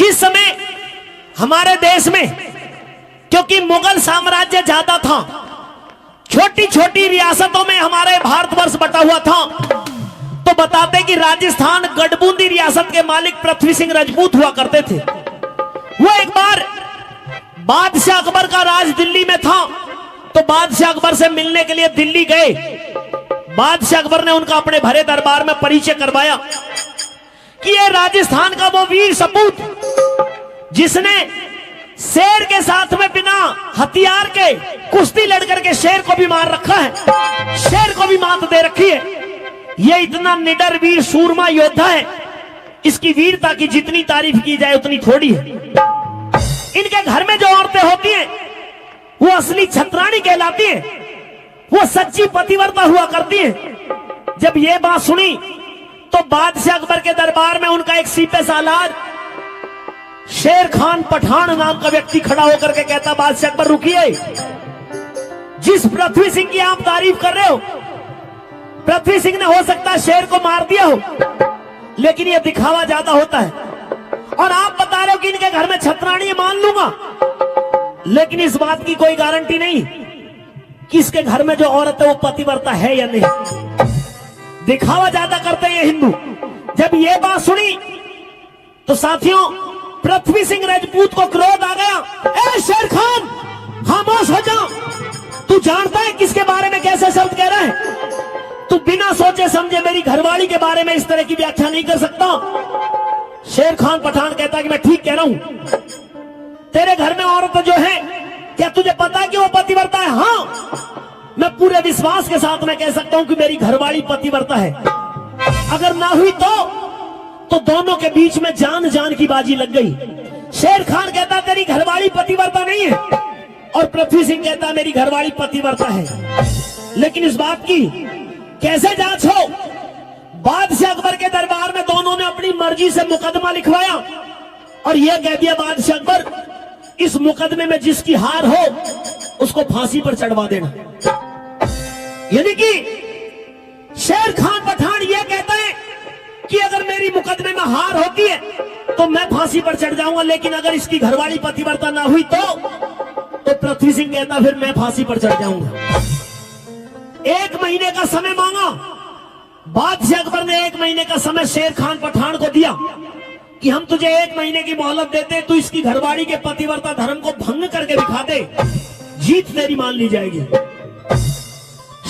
जिस समय हमारे देश में, क्योंकि मुगल साम्राज्य ज्यादा था, छोटी छोटी रियासतों में हमारे भारतवर्ष बटा हुआ था, तो बताते कि राजस्थान गढ़बूंदी रियासत के मालिक पृथ्वी सिंह राजपूत हुआ करते थे। वो एक बार बादशाह अकबर का राज दिल्ली में था, तो बादशाह अकबर से मिलने के लिए दिल्ली गए। बादशाह अकबर ने उनका अपने भरे दरबार में परिचय करवाया कि ये राजस्थान का वो वीर सपूत जिसने शेर के साथ में बिना हथियार के कुश्ती लड़कर के शेर को भी मार रखा है, शेर को भी मात दे रखी है। ये इतना निडर वीर सूरमा योद्धा है, इसकी वीरता की जितनी तारीफ की जाए उतनी थोड़ी है। इनके घर में जो औरतें होती हैं वो असली छतरानी कहलाती हैं, वो सच्ची पतिव्रता हुआ करती हैं। जब ये बात सुनी तो बादशाह अकबर के दरबार में उनका एक सीपे सालार शेर खान पठान नाम का व्यक्ति खड़ा होकर के कहता, बादशाह अकबर रुकिए, जिस पृथ्वी सिंह की आप तारीफ कर रहे हो, पृथ्वी सिंह ने हो सकता है शेर को मार दिया हो, लेकिन यह दिखावा ज्यादा होता है। और आप बता रहे हो कि इनके घर में छतरानी, मान लूंगा, लेकिन इस बात की कोई गारंटी नहीं कि इसके घर में जो औरत है वो पतिव्रता है या नहीं। दिखावा ज्यादा करते हैं ये हिंदू। जब ये बात सुनी तो साथियों पृथ्वी सिंह राजपूत को क्रोध आ गया। ए शेर खान, खामोश हो जा, तू जानता है किसके बारे में कैसे शब्द कह रहा है? तू बिना सोचे समझे मेरी घरवाली के बारे में इस तरह की व्याख्या नहीं कर सकता। शेर खान पठान कहता कि मैं ठीक कह रहा हूं, तेरे घर में औरत जो है, क्या तुझे पता कि वो पतिव्रता है? हाँ, मैं पूरे विश्वास के साथ मैं कह सकता हूं कि मेरी घरवाली पतिव्रता है। अगर ना हुई तो दोनों के बीच में जान जान की बाजी लग गई। शेर खान कहता तेरी घरवाली पतिव्रता नहीं है, और पृथ्वी सिंह कहता मेरी घरवाली पतिव्रता है। लेकिन इस बात की कैसे जांच हो? बादशाह अकबर के दरबार में दोनों ने अपनी मर्जी से मुकदमा लिखवाया और यह कह दिया, बादशाह अकबर, इस मुकदमे में जिसकी हार हो उसको फांसी पर चढ़वा देना। यानी कि शेर खान पठान यह कहता है कि अगर मेरी मुकदमे में हार होती है तो मैं फांसी पर चढ़ जाऊंगा, लेकिन अगर इसकी घरवाली पतिव्रता ना हुई तो पृथ्वी सिंह कहता फिर मैं फांसी पर चढ़ जाऊंगा। 1 महीने का समय मांगा। बादशाह अकबर ने 1 महीने का समय शेर खान पठान को दिया कि हम तुझे 1 महीने की मोहलत देते, तू इसकी घरवाली के पतिव्रता धर्म को भंग करके दिखा दे, जीत तेरी मान ली जाएगी।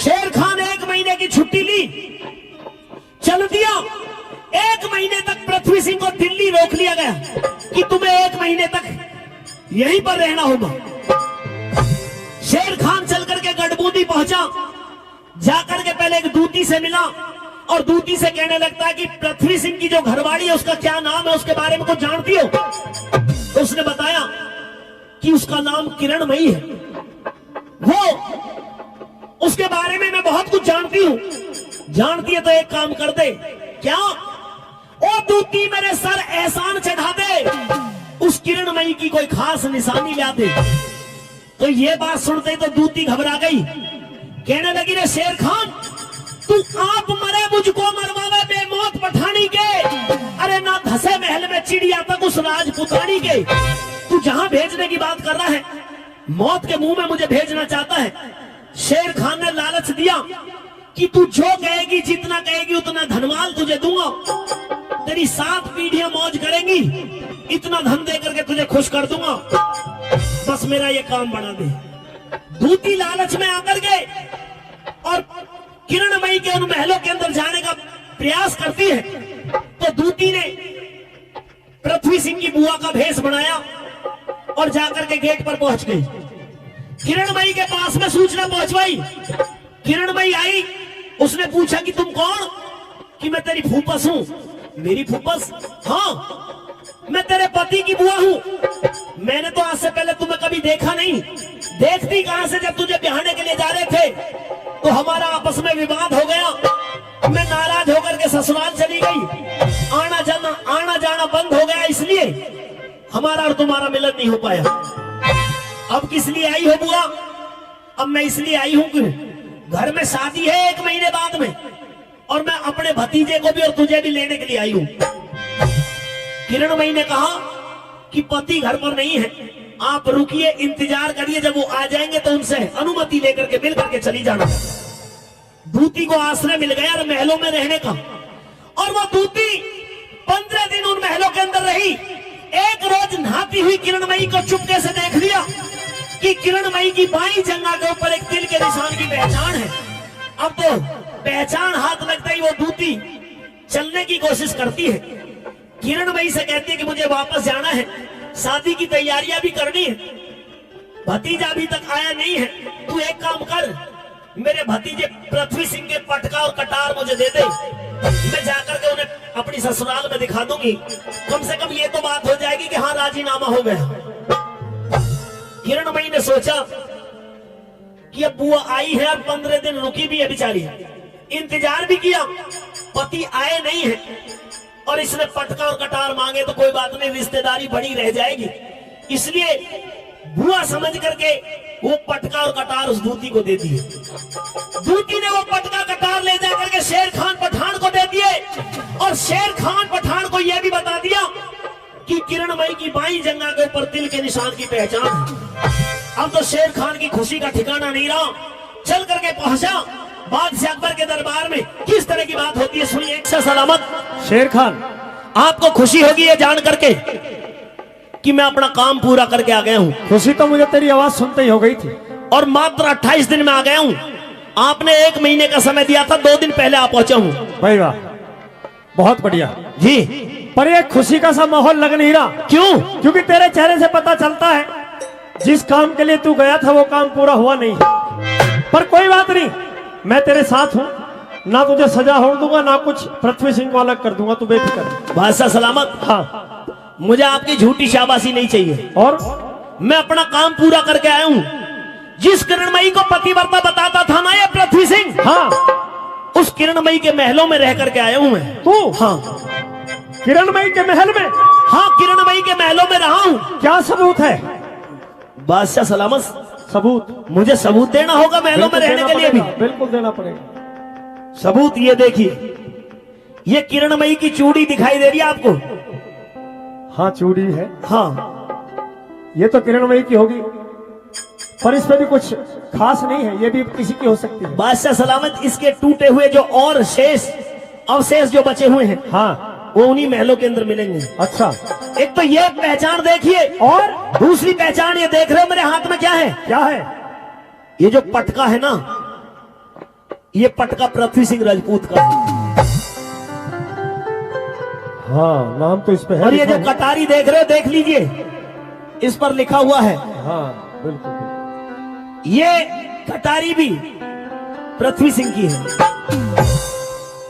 शेर खान 1 महीने की छुट्टी ली, चल दिया। 1 महीने तक पृथ्वी सिंह को दिल्ली रोक लिया गया कि तुम्हें 1 महीने तक यहीं पर रहना होगा। शेर खान चल करके गढ़बूंदी पहुंचा, जाकर के पहले एक दूती से मिला और दूती से कहने लगता है कि पृथ्वी सिंह की जो घरवाली है उसका क्या नाम है, उसके बारे में कुछ जानती हो? तो उसने बताया कि उसका नाम किरणमयी है। वो उसके बारे में मैं बहुत कुछ जानती हूं। जानती है तो एक काम कर दे। क्या? ओ दूती मेरे सर एहसान चढ़ा दे, उस किरणमयी की कोई खास निशानी ला दे। तो ये बात सुनते तो दूती घबरा गई, कहने लगी, रे शेर खान, तू आप मरे मुझको मरवावे बेमौत पठानी के, अरे ना धसे महल में चिड़िया तक उस राजपुतानी के। तू जहां भेजने की बात कर रहा है, मौत के मुंह में मुझे भेजना चाहता है। शेर खान ने लालच दिया कि तू जो कहेगी, जितना कहेगी उतना धनमाल तुझे दूंगा, तेरी 7 पीढ़ियां मौज करेंगी, इतना धन दे करके तुझे खुश कर दूंगा, बस मेरा ये काम बना दे। दूती लालच में आकर के और किरणमयी के उन महलों के अंदर जाने का प्रयास करती है, तो दूती ने पृथ्वी सिंह की बुआ का भेष बनाया और जाकर के गेट पर पहुंच गई। किरणमयी के पास में सूचना पहुंचवाई। किरणमयी आई, उसने पूछा कि तुम कौन? कि मैं तेरी फूफस हूं। मेरी फूफस? हाँ, मैं तेरे पति की बुआ हूं। मैंने तो आज से पहले तुम्हें कभी देखा नहीं। देखती कहां से? जब तुझे ब्याहने के लिए जा रहे थे तो हमारा आपस में विवाद हो गया, मैं नाराज होकर के ससुराल चली गई, आना जाना बंद हो गया, इसलिए हमारा और तुम्हारा मिलन नहीं हो पाया। अब किस लिए आई हो बुआ? अब मैं इसलिए आई हूं कि घर में शादी है 1 महीने बाद में, और मैं अपने भतीजे को भी और तुझे भी लेने के लिए आई हूं। किरणमयी ने कहा कि पति घर पर नहीं है, आप रुकिए, इंतजार करिए, जब वो आ जाएंगे तो उनसे अनुमति लेकर के मिल करके चली जाना। दूती को आश्रय मिल गया और महलों में रहने का, और वो दूती 15 दिन उन महलों के अंदर रही। एक रोज नहाती हुई किरणमयी को चुपके से देख लिया कि किरणमयी की बाईं जंघा के ऊपर एक तिल के निशान की पहचान है। अब तो पहचान हाथ लगता ही वो दूती चलने की कोशिश करती है। किरणमयी से कहती है कि मुझे वापस जाना है, शादी की तैयारियां भी करनी है, भतीजा अभी तक आया नहीं है, तू एक काम कर, मेरे भतीजे पृथ्वी सिंह के पटका और कटार मुझे दे दे, मैं जाकर के उन्हें अपनी ससुराल में दिखा दूंगी, कम से कम ये तो बात हो जाएगी कि हाँ राजीनामा हो गया। किरणमयी ने सोचा कि अब बुआ आई है और 15 दिन रुकी भी है बेचारी, इंतजार भी किया, पति आए नहीं है, और इसने पटका और कटार मांगे तो कोई बात नहीं, रिश्तेदारी बड़ी रह जाएगी, इसलिए बुआ समझ करके वो पटका और कटार उस दूती को दे दिए। दूती ने वो पटका कटार ले जाकर के शेर खान पठान को दे दिए, और शेर खान पठान को यह भी बता दिया कि किरणमयी की बाईं जंघा के ऊपर तिल के निशान की पहचान है। अब तो शेर खान की खुशी का ठिकाना नहीं रहा, चल करके पहुंचा बादशाह अकबर के दरबार में। किस तरह की बात होती है सुनिए। एक सलामत शेर खान, आपको खुशी होगी ये जान करके कि मैं अपना काम पूरा करके आ गया हूँ। खुशी तो मुझे तेरी आवाज सुनते ही हो गई थी, और मात्र 28 दिन में आ गया हूँ। आपने 1 महीने का समय दिया था, 2 दिन पहले आ पहुंचा हूँ। भाई वाह, बहुत बढ़िया जी। पर ये खुशी का सा माहौल लग नहीं रहा। क्यों? क्योंकि तेरे चेहरे से पता चलता है जिस काम के लिए तू गया था वो काम पूरा हुआ नहीं। पर कोई बात नहीं, मैं तेरे साथ हूँ, ना तुझे सजा हो दूंगा, ना कुछ पृथ्वी सिंह को अलग कर दूंगा, तू बेफिक्र। बादशाह सलामत। हाँ, मुझे आपकी झूठी शाबाशी नहीं चाहिए, और मैं अपना काम पूरा करके आया हूँ। जिस किरणमयी को पतिव्रता बताता था ना ये पृथ्वी सिंह, हाँ, उस किरणमयी के महलों में रह करके आया हूँ मैं। तू? हाँ, किरणमयी के महल में? हाँ, किरणमयी के महलों में रहा हूँ। क्या सबूत है? बादशाह सलामत, सबूत मुझे सबूत देना होगा महलों में रहने के लिए भी। बिल्कुल देना पड़ेगा। सबूत ये देखिए, ये किरणमयी की चूड़ी दिखाई दे रही है आपको? हाँ, चूड़ी है। हाँ, ये तो किरणमयी की होगी, पर इस पे भी कुछ खास नहीं है, ये भी किसी की हो सकती है। बादशाह सलामत, इसके टूटे हुए जो और शेष अवशेष जो बचे हुए हैं, हाँ, वो उन्हीं महलों के अंदर मिलेंगे। अच्छा, एक तो ये पहचान देखिए, और दूसरी पहचान ये देख रहे हो मेरे हाथ में क्या है? क्या है? ये जो पटका है ना, ये पटका पृथ्वी सिंह राजपूत का है। हाँ, नाम तो इस पे है। और ये जो कटारी देख रहे हो, देख लीजिए, इस पर लिखा हुआ है। हाँ, बिल्कुल, बिल्कुल। ये कटारी भी पृथ्वी सिंह की है।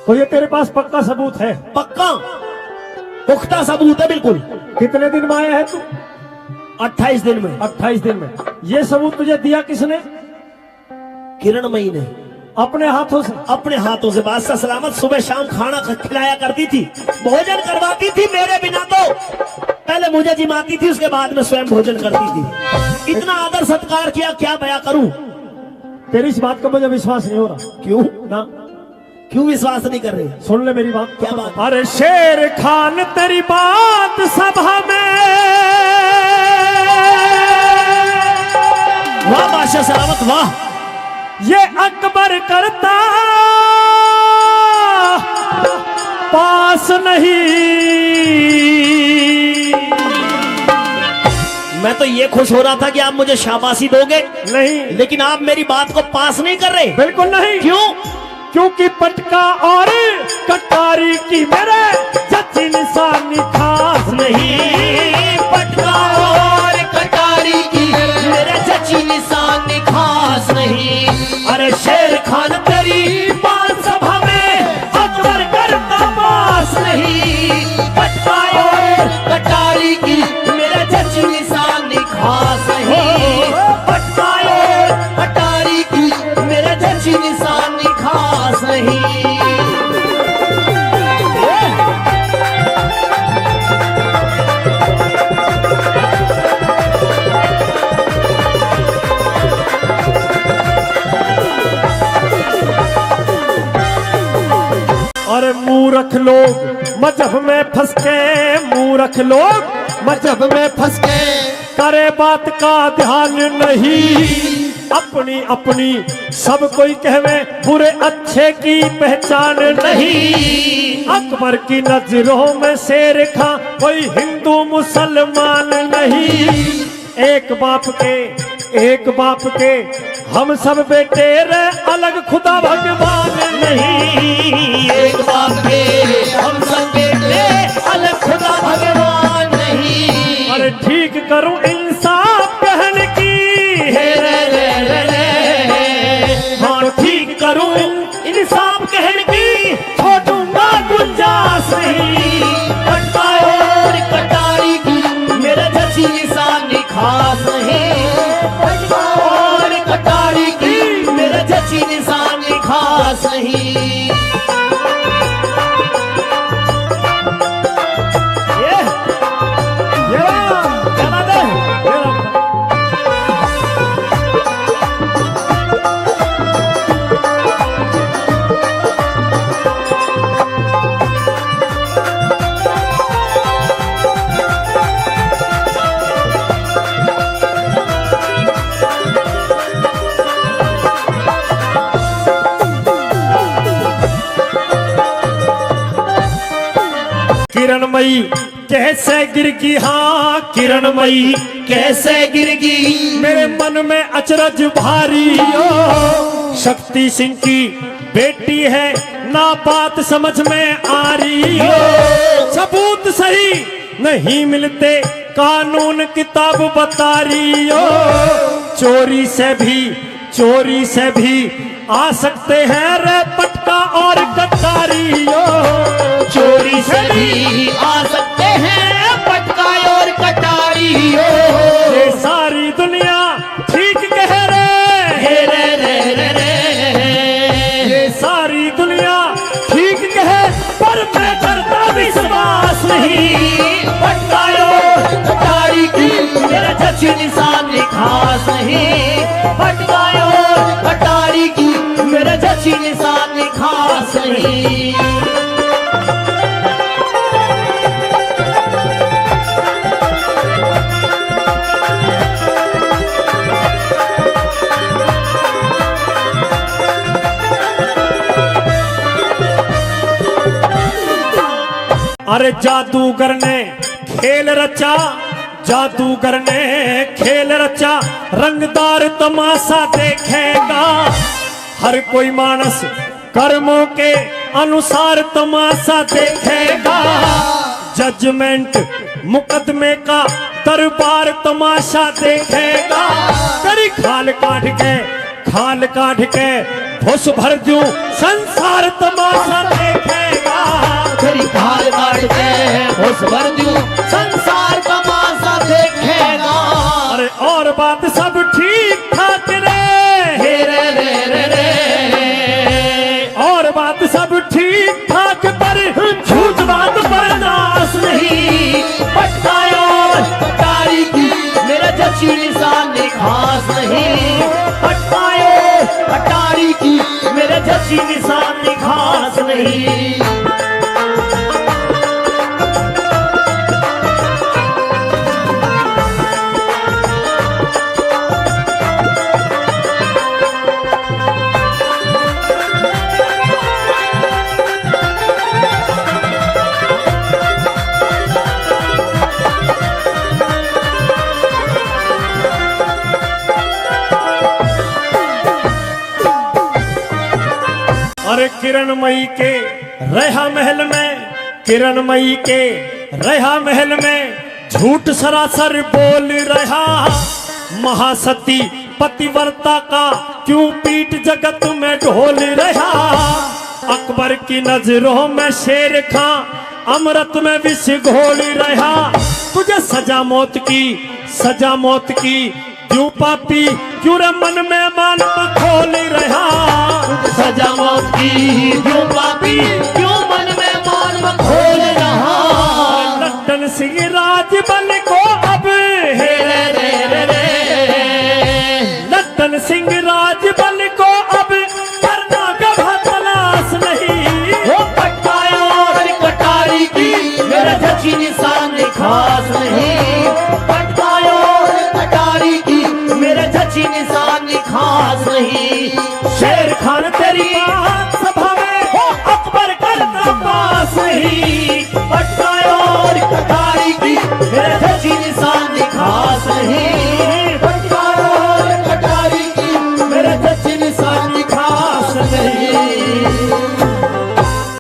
तो ये तेरे पास पक्का सबूत है? पक्का पुख्ता सबूत है, बिल्कुल। कितने दिन में आया है तू? 28 दिन में। 28 दिन में। ये सबूत तुझे दिया किसने? किरणमयी ने अपने हाथों से? अपने हाथों से। बादशाह सलामत सुबह शाम खाना खिलाया करती थी, भोजन करवाती थी मेरे बिना, तो पहले मुझे जिमाती थी, उसके बाद में स्वयं भोजन करती थी। इतना आदर सत्कार किया, क्या बयां करूं। तेरी इस बात का मुझे विश्वास नहीं हो रहा। क्यों ना? क्यों विश्वास नहीं कर रहे? सुन ले मेरी बात। क्या बात? अरे शेर खान, तेरी बात सभा में, वाह बादशाह सलामत, वाह। ये अकबर करता पास नहीं। मैं तो ये खुश हो रहा था कि आप मुझे शाबाशी दोगे, नहीं, लेकिन आप मेरी बात को पास नहीं कर रहे। बिल्कुल नहीं। क्यों? क्योंकि पटका और कटारी की मेरे जच्ची निशानी खास नहीं, पटका और कटारी की मेरे जच्ची निशानी खास नहीं। अरे शेर खान, तेरी बात सभा में अकबर करता पास नहीं। पटका और कटारी की मेरे जच्ची निशानी खास नहीं। पटका और कटारी की मेरे जच्ची निशानी खास नहीं। अरे मूर्ख लोग मजहब में फंस के, मूर्ख लोग मजहब में फंस के करे बात का ध्यान नहीं, अपनी अपनी सब कोई कहवे, बुरे अच्छे की पहचान नहीं। अकबर की नजरों में शेर खां, कोई हिंदू मुसलमान नहीं। एक बाप के हम सब बेटे रे, अलग खुदा भगवान नहीं। एक बाप के हम सब बेटे, अलग खुदा भगवान नहीं। अरे ठीक करूं इंसाफ कहने की, हे रे रे रे रे। हाँ ठीक करूं इंसाफ कहने की, छोड़ूंगा गुंजाइश नहीं। कटाई और कटारी की मेरा जची निशानी खास नहीं। और कटारी की मेरा जची निशानी खास नहीं। क्या बात है? किरणमयी कैसे गिरगी, हाँ किरणमयी कैसे गिरगी मेरे मन में अचरज भारी। ओ शक्ति सिंह की बेटी है ना, बात समझ में आ रही हो। सबूत सही नहीं मिलते, कानून किताब बता रही हो। चोरी से भी आ सकते हैं रे पटका और कटारी हो। चोरी से भी आ सकते हैं पटका और कटारी हो। ये सारी दुनिया ठीक कह रहे, हे रे रे रे रे। ये सारी दुनिया ठीक कहे, पर मैं करता विश्वास नहीं। पटका और कटारी की मेरा जची निशान खास नहीं। पटका और कटारी की मेरा जची निशान खास नहीं। अरे जादूगर ने खेल रचा, जादूगर ने खेल रचा, रंगदार तमाशा देखेगा। हर कोई मानस कर्मों के अनुसार तमाशा देखेगा। जजमेंट मुकदमे का दरबार तमाशा देखेगा। तेरी खाल काट के भुस भर दूं, संसार तमाशा देखेगा। तेरी खाल काट के उस भर दूं, संसार तमाशा देखेगा। अरे और बात सब ठीक ठाक रे, हे रे रे रे रे। और बात सब ठीक ठाक, पर झूठ बात बर्दाश्त नहीं। पटका और कटारी की मेरा जची निशान खास नहीं। पटका और कटारी की मेरा जची निशान खास नहीं। अरे किरणमयी के रहा महल में, किरणमयी के रहा महल में, झूठ सरासर बोल रहा। महासती पतिव्रता का क्यों पीठ जगत में ढोल रहा। अकबर की नजरों में शेर खां, अमृत में विष घोल रहा। तुझे सजा मौत की क्यों पापी, क्यों रे मन में मानव खोल रहा। सजा मौत की क्यों पापी, क्यों मन में मानव खोल रहा। लट्टन सिंह राज बल को अब, हे रे रे रे रे। लट्टन सिंह राज बल को अब करना गधा तलाश नहीं। वो पटका और कटारी की मेरा जची निशान खास नहीं। तेरी पास